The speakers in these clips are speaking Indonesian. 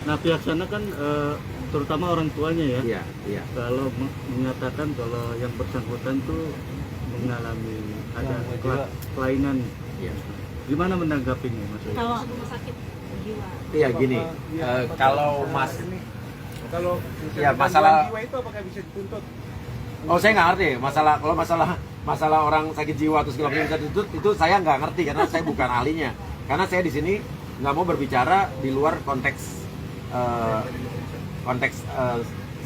Nah pihak sana kan terutama orang tuanya ya. Iya, iya. Kalau menyatakan kalau yang bersangkutan tuh mengalami ada kelainan. Iya. Gimana menanggapinya Mas? Kalau rumah sakit jiwa. Iya gini, kalau kalau ya masalah jiwa itu apakah bisa dituntut? oh saya nggak ngerti kalau masalah orang sakit jiwa atau segala macam bisa dituntut itu saya nggak ngerti karena saya bukan ahlinya. Karena saya di sini nggak mau berbicara di luar konteks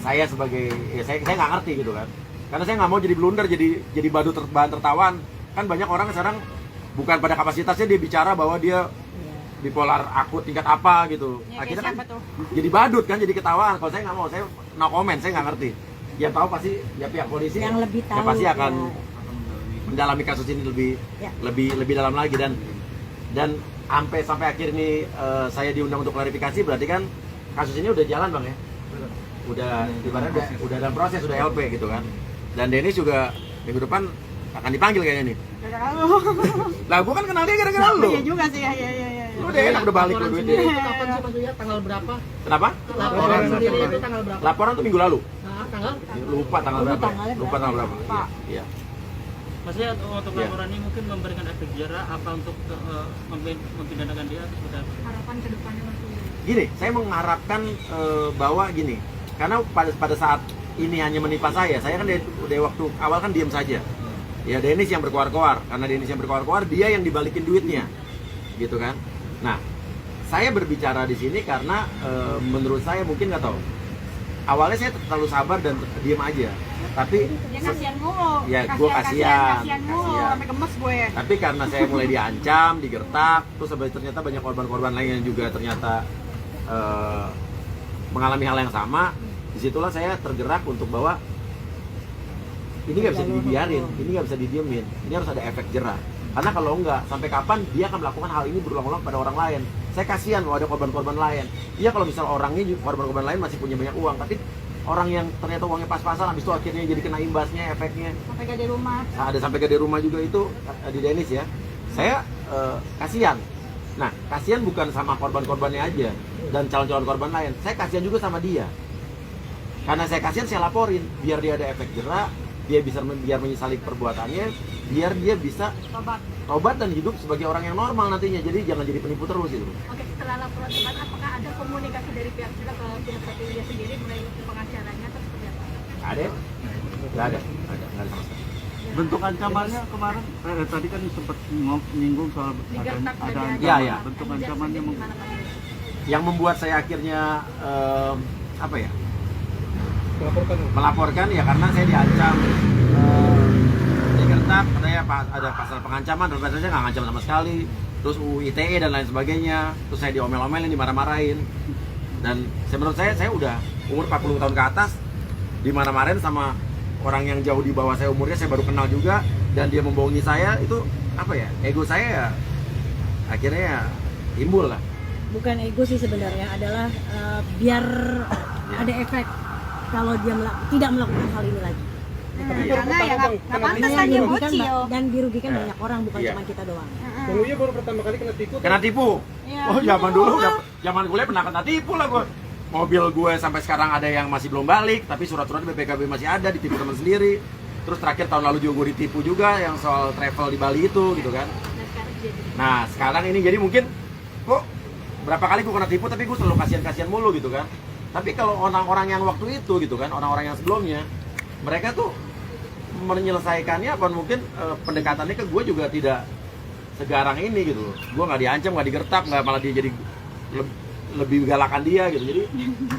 saya sebagai saya nggak ngerti gitu kan. Karena saya nggak mau jadi blunder, jadi bahan tertawan. Kan banyak orang sekarang bukan pada kapasitasnya dia bicara bahwa dia bipolar akut tingkat apa gitu. Ya, Akhirnya kan tuh? jadi badut kan, jadi ketawaan. Kalau saya nggak mau, saya no comment, saya nggak ngerti. Yang tahu pasti ya pihak polisi Yang lebih tahu, ya pasti akan ya. mendalami kasus ini lebih dalam lagi dan sampai akhir ini saya diundang untuk klarifikasi, berarti kan kasus ini udah jalan bang ya, udah ibaratnya udah dalam proses, udah LP gitu kan. Dan Dennis juga minggu depan akan dipanggil kayaknya nih. Gara-gara lu. Lah gua kan kenal dia gara-gara lu. Iya juga sih, ya. Lu udah enak udah balik lu duitnya. Itu kapan sih Mas Buya? Tanggal berapa? Kenapa? Laporan sendiri itu tanggal berapa? Laporan tuh minggu lalu. Nah, tanggal? Lupa tanggal berapa. tanggalnya Lupa tanggal berapa. berapa? Iya. Maksudnya untuk Iya. laporan ini mungkin memberikan efek jerah apa untuk mempidanakan dia atau seperti apa? Harapan ke depannya Mas Buya. Gini, saya mengharapkan bahwa gini, karena pada saat ini hanya menimpa saya kan dari waktu awal kan diam saja. Ya Dennis yang berkoar-koar, karena Dennis yang berkoar-koar dia yang dibalikin duitnya, gitu kan. Nah, saya berbicara di sini karena menurut saya mungkin nggak tahu. Awalnya saya terlalu sabar dan diam aja, tapi Ya kasihan mulu. Ya, gua kasihan mulu, sampai gemes gue. tapi karena saya mulai diancam, digertak, terus ternyata banyak korban-korban lain yang juga ternyata mengalami hal yang sama. Disitulah saya tergerak untuk bahwa ini nggak bisa dibiarin, ini nggak bisa didiemin, ini harus ada efek jerah. Karena kalau enggak, sampai kapan dia akan melakukan hal ini berulang-ulang pada orang lain. Saya kasihan kalau ada korban-korban lain. Iya kalau misal orangnya korban-korban lain masih punya banyak uang, tapi orang yang ternyata uangnya pas-pasan, habis itu akhirnya jadi kena imbasnya, efeknya. Sampai gak di rumah. Nah, ada sampai ke di rumah juga itu di Dennis ya. Saya kasihan. Nah, kasihan bukan sama korban-korbannya aja dan calon-calon korban lain. Saya kasihan juga sama dia. Karena saya kasihan, saya laporin biar dia ada efek jerah, dia bisa biar menyesali perbuatannya, biar dia bisa tobat dan hidup sebagai orang yang normal nantinya. Jadi jangan jadi penipu terus gitu. Oke, setelah laporan teman, apakah ada komunikasi dari pihak kita ke pihak dia sendiri mulai pengacaranya atau seperti apa? Ada? Nggak ada sama sekali. Bentuk ancamannya kemarin tadi kan sempat menyinggung soal Digertak ada dan ancaman. Iya, iya. Bentuk ancamannya Gimana, Pak? Yang membuat saya akhirnya apa ya? Melaporkan. Melaporkan ya karena saya diancam, digertak, katanya ada pasal pengancaman, dan saya nggak ngancam sama sekali. Terus UU ITE dan lain sebagainya. Terus saya diomel-omelin, dimarah-marahin. Dan menurut saya udah umur 40 tahun ke atas, dimarah-marahin sama orang yang jauh di bawah saya umurnya, saya baru kenal juga, dan dia membohongi saya, itu apa ya, ego saya ya akhirnya ya timbul lah. Bukan ego sih sebenarnya, adalah biar ada efek kalau dia tidak melakukan hal ini lagi. Karena ya nggak pantas kan dia bocil. Dan dirugikan banyak orang, bukan Iya. cuma kita doang. Bang Uya baru pertama kali kena tipu. Kena tipu? Iya. Oh zaman dulu, zaman kuliah pernah kena tipu lah gue. Mobil gue sampai sekarang ada yang masih belum balik, tapi surat-surat BPKB masih ada, ditipu teman sendiri. Terus terakhir tahun lalu juga gue ditipu juga, yang soal travel di Bali itu gitu kan. Nah sekarang ini jadi mungkin kok berapa kali gue kena tipu, tapi gue selalu kasihan-kasihan mulu gitu kan. Tapi kalau orang-orang yang waktu itu gitu kan, orang-orang yang sebelumnya, mereka tuh menyelesaikannya apa mungkin pendekatannya ke gue juga tidak segarang ini gitu. Gue nggak diancam, nggak digertak, nggak malah dia jadi lebih galakan dia gitu. Jadi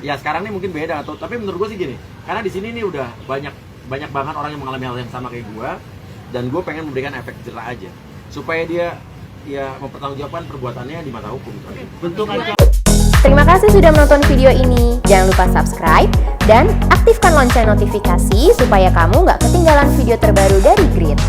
ya sekarang ini mungkin beda, tapi menurut gue sih gini, karena di sini nih udah banyak banget orang yang mengalami hal yang sama kayak gue, dan gue pengen memberikan efek jerah aja supaya dia ya mempertanggungjawabkan perbuatannya di mata hukum gitu. Bentuk ancaman. Terima kasih sudah menonton video ini. Jangan lupa subscribe dan aktifkan lonceng notifikasi supaya kamu nggak ketinggalan video terbaru dari Grid.